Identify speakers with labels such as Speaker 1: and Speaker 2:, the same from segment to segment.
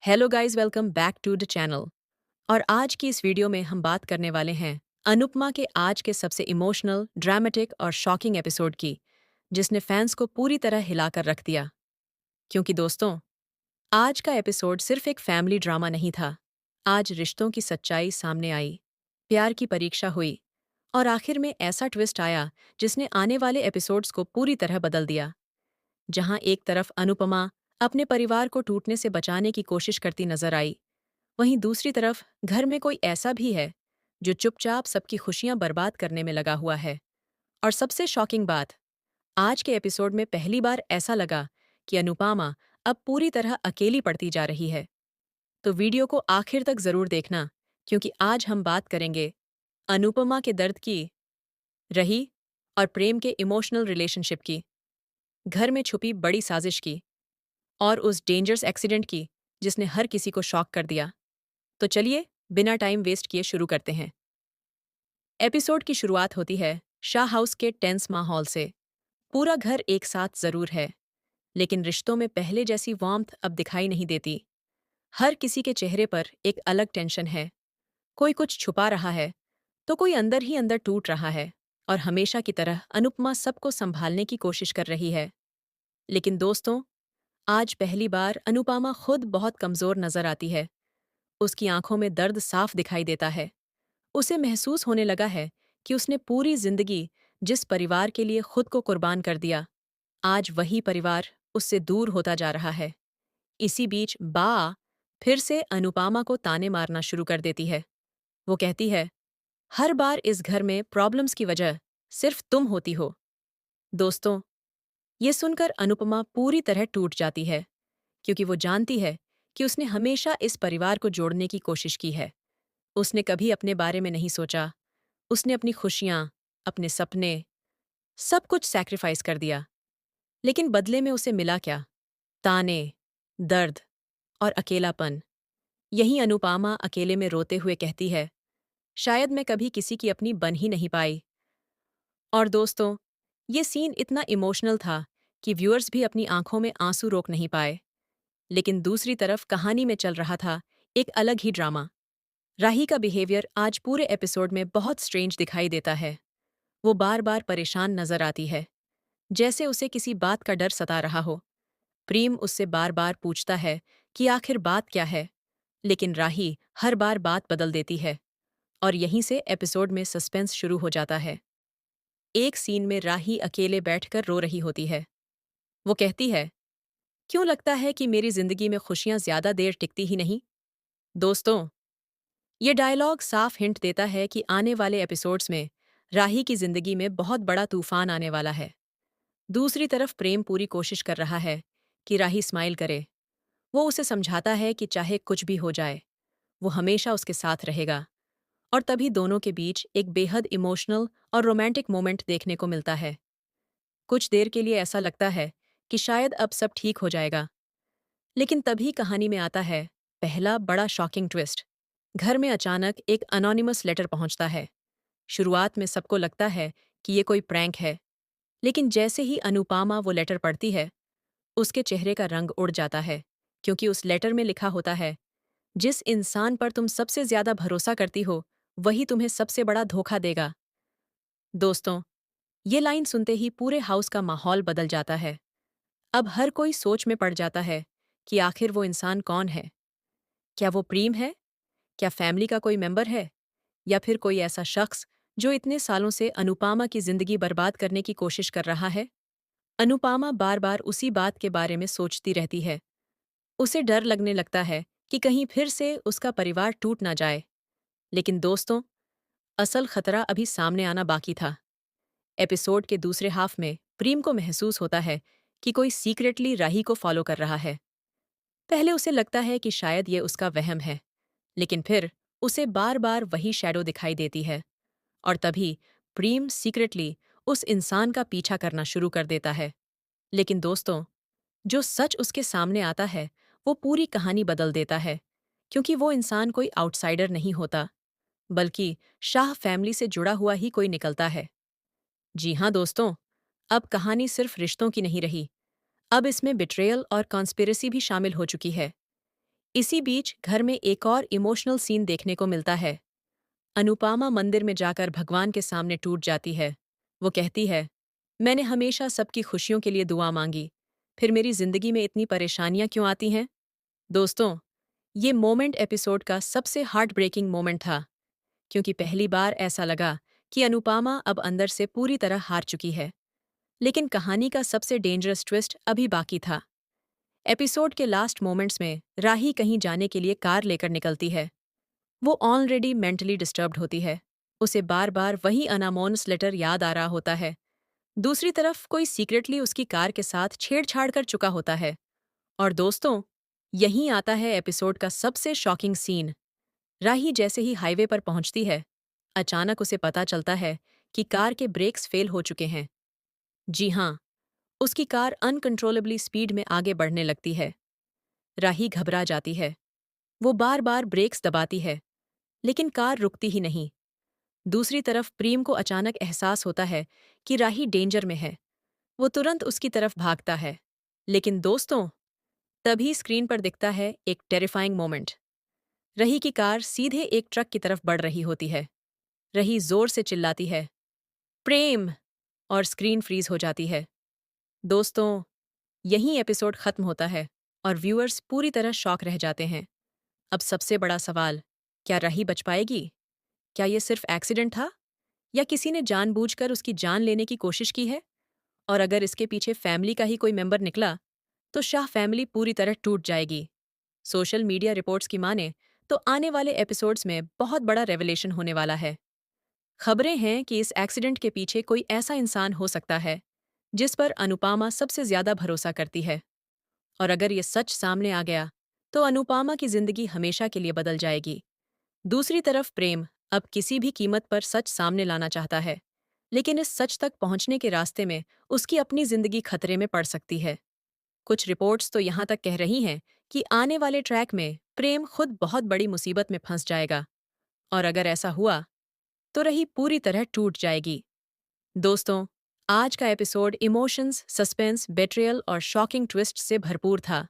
Speaker 1: Hello guys, welcome back to the channel. और आज की इस वीडियो में हम बात करने वाले हैं अनुपमा के आज के सबसे इमोशनल, ड्रामेटिक और शॉकिंग एपिसोड की, जिसने फैंस को पूरी तरह हिलाकर रख दिया। क्योंकि दोस्तों, आज का एपिसोड सिर्फ एक फैमिली ड्रामा नहीं था। आज रिश्तों की सच्चाई सामने आई, प्यार की परीक्षा हुई और आखिर में ऐसा ट्विस्ट आया जिसने आने वाले एपिसोड्स को पूरी तरह बदल दिया। जहां एक तरफ अनुपमा अपने परिवार को टूटने से बचाने की कोशिश करती नजर आई, वहीं दूसरी तरफ घर में कोई ऐसा भी है जो चुपचाप सबकी खुशियां बर्बाद करने में लगा हुआ है। और सबसे शॉकिंग बात, आज के एपिसोड में पहली बार ऐसा लगा कि अनुपमा अब पूरी तरह अकेली पड़ती जा रही है। तो वीडियो को आखिर तक जरूर देखना, क्योंकि आज हम बात करेंगे अनुपमा के दर्द की, रही और प्रेम के इमोशनल रिलेशनशिप की, घर में छुपी बड़ी साजिश की और उस डेंजरस एक्सीडेंट की जिसने हर किसी को शॉक कर दिया। तो चलिए, बिना टाइम वेस्ट किए शुरू करते हैं। एपिसोड की शुरुआत होती है शाह हाउस के टेंस माहौल से। पूरा घर एक साथ जरूर है, लेकिन रिश्तों में पहले जैसी वार्मथ अब दिखाई नहीं देती। हर किसी के चेहरे पर एक अलग टेंशन है। कोई कुछ छुपा रहा है, तो कोई अंदर ही अंदर टूट रहा है। और हमेशा की तरह अनुपमा सबको संभालने की कोशिश कर रही है। लेकिन दोस्तों, आज पहली बार अनुपमा खुद बहुत कमजोर नजर आती है। उसकी आंखों में दर्द साफ दिखाई देता है। उसे महसूस होने लगा है कि उसने पूरी जिंदगी जिस परिवार के लिए खुद को कुर्बान कर दिया, आज वही परिवार उससे दूर होता जा रहा है। इसी बीच बा फिर से अनुपमा को ताने मारना शुरू कर देती है। वो कहती है, हर बार इस घर में प्रॉब्लम्स की वजह सिर्फ तुम होती हो। दोस्तों, ये सुनकर अनुपमा पूरी तरह टूट जाती है, क्योंकि वो जानती है कि उसने हमेशा इस परिवार को जोड़ने की कोशिश की है। उसने कभी अपने बारे में नहीं सोचा। उसने अपनी खुशियां, अपने सपने, सब कुछ सैक्रिफाइस कर दिया। लेकिन बदले में उसे मिला क्या? ताने, दर्द और अकेलापन। यही अनुपमा अकेले में रोते हुए कहती है, शायद मैं कभी किसी की अपनी बन ही नहीं पाई। और दोस्तों, ये सीन इतना इमोशनल था कि व्यूअर्स भी अपनी आंखों में आंसू रोक नहीं पाए। लेकिन दूसरी तरफ कहानी में चल रहा था एक अलग ही ड्रामा। राही का बिहेवियर आज पूरे एपिसोड में बहुत स्ट्रेंज दिखाई देता है। वो बार बार परेशान नजर आती है, जैसे उसे किसी बात का डर सता रहा हो। प्रेम उससे बार बार पूछता है कि आखिर बात क्या है, लेकिन राही हर बार बात बदल देती है। और यहीं से एपिसोड में सस्पेंस शुरू हो जाता है। एक सीन में राही अकेले बैठकर रो रही होती है। वो कहती है, क्यों लगता है कि मेरी जिंदगी में खुशियां ज्यादा देर टिकती ही नहीं? दोस्तों, ये डायलॉग साफ हिंट देता है कि आने वाले एपिसोड्स में राही की जिंदगी में बहुत बड़ा तूफान आने वाला है। दूसरी तरफ प्रेम पूरी कोशिश कर रहा है कि राही स्माइल करे। वो उसे समझाता है कि चाहे कुछ भी हो जाए, वो हमेशा उसके साथ रहेगा। और तभी दोनों के बीच एक बेहद इमोशनल और रोमांटिक मोमेंट देखने को मिलता है। कुछ देर के लिए ऐसा लगता है कि शायद अब सब ठीक हो जाएगा। लेकिन तभी कहानी में आता है पहला बड़ा शॉकिंग ट्विस्ट। घर में अचानक एक अनोनिमस लेटर पहुंचता है। शुरुआत में सबको लगता है कि ये कोई प्रैंक है, लेकिन जैसे ही अनुपमा वो लेटर पढ़ती है, उसके चेहरे का रंग उड़ जाता है। क्योंकि उस लेटर में लिखा होता है, जिस इंसान पर तुम सबसे ज्यादा भरोसा करती हो, वही तुम्हें सबसे बड़ा धोखा देगा। दोस्तों, ये लाइन सुनते ही पूरे हाउस का माहौल बदल जाता है। अब हर कोई सोच में पड़ जाता है कि आखिर वो इंसान कौन है। क्या वो प्रेम है? क्या फैमिली का कोई मेंबर है? या फिर कोई ऐसा शख्स जो इतने सालों से अनुपमा की जिंदगी बर्बाद करने की कोशिश कर रहा है? अनुपमा बार बार उसी बात के बारे में सोचती रहती है। उसे डर लगने लगता है कि कहीं फिर से उसका परिवार टूट ना जाए। लेकिन दोस्तों, असल खतरा अभी सामने आना बाकी था। एपिसोड के दूसरे हाफ में प्रीम को महसूस होता है कि कोई सीक्रेटली राही को फॉलो कर रहा है। पहले उसे लगता है कि शायद ये उसका वहम है, लेकिन फिर उसे बार बार वही शैडो दिखाई देती है। और तभी प्रीम सीक्रेटली उस इंसान का पीछा करना शुरू कर देता है। लेकिन दोस्तों, जो सच उसके सामने आता है, वो पूरी कहानी बदल देता है। क्योंकि वो इंसान कोई आउटसाइडर नहीं होता, बल्कि शाह फैमिली से जुड़ा हुआ ही कोई निकलता है। जी हाँ दोस्तों, अब कहानी सिर्फ रिश्तों की नहीं रही। अब इसमें बिट्रेयल और कॉन्स्पिरेसी भी शामिल हो चुकी है। इसी बीच घर में एक और इमोशनल सीन देखने को मिलता है। अनुपमा मंदिर में जाकर भगवान के सामने टूट जाती है। वो कहती है, मैंने हमेशा सबकी खुशियों के लिए दुआ मांगी, फिर मेरी जिंदगी में इतनी परेशानियां क्यों आती हैं? दोस्तों, ये मोमेंट एपिसोड का सबसे हार्ट ब्रेकिंग मोमेंट था, क्योंकि पहली बार ऐसा लगा कि अनुपमा अब अंदर से पूरी तरह हार चुकी है। लेकिन कहानी का सबसे डेंजरस ट्विस्ट अभी बाकी था। एपिसोड के लास्ट मोमेंट्स में राही कहीं जाने के लिए कार लेकर निकलती है। वो ऑलरेडी मेंटली डिस्टर्ब्ड होती है। उसे बार बार वही अनामोनस लेटर याद आ रहा होता है। दूसरी तरफ कोई सीक्रेटली उसकी कार के साथ छेड़छाड़ कर चुका होता है। और दोस्तों, यहीं आता है एपिसोड का सबसे शॉकिंग सीन। राही जैसे ही हाईवे पर पहुंचती है, अचानक उसे पता चलता है कि कार के ब्रेक्स फेल हो चुके हैं। जी हाँ, उसकी कार अनकंट्रोलेबली स्पीड में आगे बढ़ने लगती है। राही घबरा जाती है। वो बार बार ब्रेक्स दबाती है, लेकिन कार रुकती ही नहीं। दूसरी तरफ प्रेम को अचानक एहसास होता है कि राही डेंजर में है। वो तुरंत उसकी तरफ भागता है। लेकिन दोस्तों, तभी स्क्रीन पर दिखता है एक टेरिफाइंग मोमेंट। रही की कार सीधे एक ट्रक की तरफ बढ़ रही होती है। रही जोर से चिल्लाती है, प्रेम! और स्क्रीन फ्रीज हो जाती है। दोस्तों, यहीं एपिसोड खत्म होता है और व्यूअर्स पूरी तरह शॉक रह जाते हैं। अब सबसे बड़ा सवाल, क्या राही बच पाएगी? क्या ये सिर्फ एक्सीडेंट था, या किसी ने जानबूझकर उसकी जान लेने की कोशिश की है? और अगर इसके पीछे फैमिली का ही कोई मेंबर निकला, तो शाह फैमिली पूरी तरह टूट जाएगी। सोशल मीडिया रिपोर्ट्स की माने तो आने वाले एपिसोड्स में बहुत बड़ा रेवलेशन होने वाला है। खबरें हैं कि इस एक्सीडेंट के पीछे कोई ऐसा इंसान हो सकता है जिस पर अनुपमा सबसे ज्यादा भरोसा करती है। और अगर ये सच सामने आ गया, तो अनुपमा की जिंदगी हमेशा के लिए बदल जाएगी। दूसरी तरफ प्रेम अब किसी भी कीमत पर सच सामने लाना चाहता है, लेकिन इस सच तक पहुंचने के रास्ते में उसकी अपनी जिंदगी खतरे में पड़ सकती है। कुछ रिपोर्ट्स तो यहाँ तक कह रही हैं कि आने वाले ट्रैक में प्रेम खुद बहुत बड़ी मुसीबत में फंस जाएगा। और अगर ऐसा हुआ, तो रही पूरी तरह टूट जाएगी। दोस्तों, आज का एपिसोड इमोशंस, सस्पेंस, बेट्रियल और शॉकिंग ट्विस्ट से भरपूर था।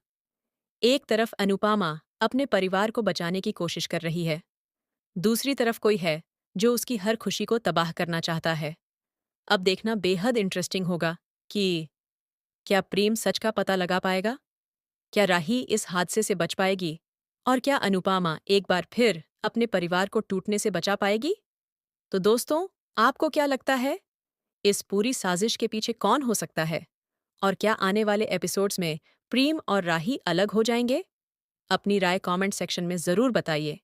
Speaker 1: एक तरफ अनुपमा अपने परिवार को बचाने की कोशिश कर रही है। दूसरी तरफ कोई है जो उसकी हर खुशी को तबाह करना चाहता है। अब देखना बेहद इंटरेस्टिंग होगा कि क्या प्रेम सच का पता लगा पाएगा? क्या राही इस हादसे से बच पाएगी? और क्या अनुपमा एक बार फिर अपने परिवार को टूटने से बचा पाएगी? तो दोस्तों, आपको क्या लगता है? इस पूरी साजिश के पीछे कौन हो सकता है? और क्या आने वाले एपिसोड्स में प्रेम और राही अलग हो जाएंगे? अपनी राय कमेंट सेक्शन में ज़रूर बताइए।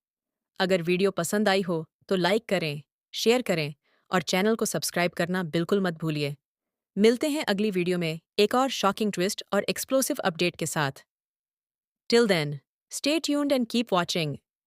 Speaker 1: अगर वीडियो पसंद आई हो तो लाइक करें, शेयर करें और चैनल को सब्सक्राइब करना बिल्कुल मत भूलिए। मिलते हैं अगली वीडियो में एक और शॉकिंग ट्विस्ट और एक्सप्लोसिव अपडेट के साथ। Till then, stay tuned and keep watching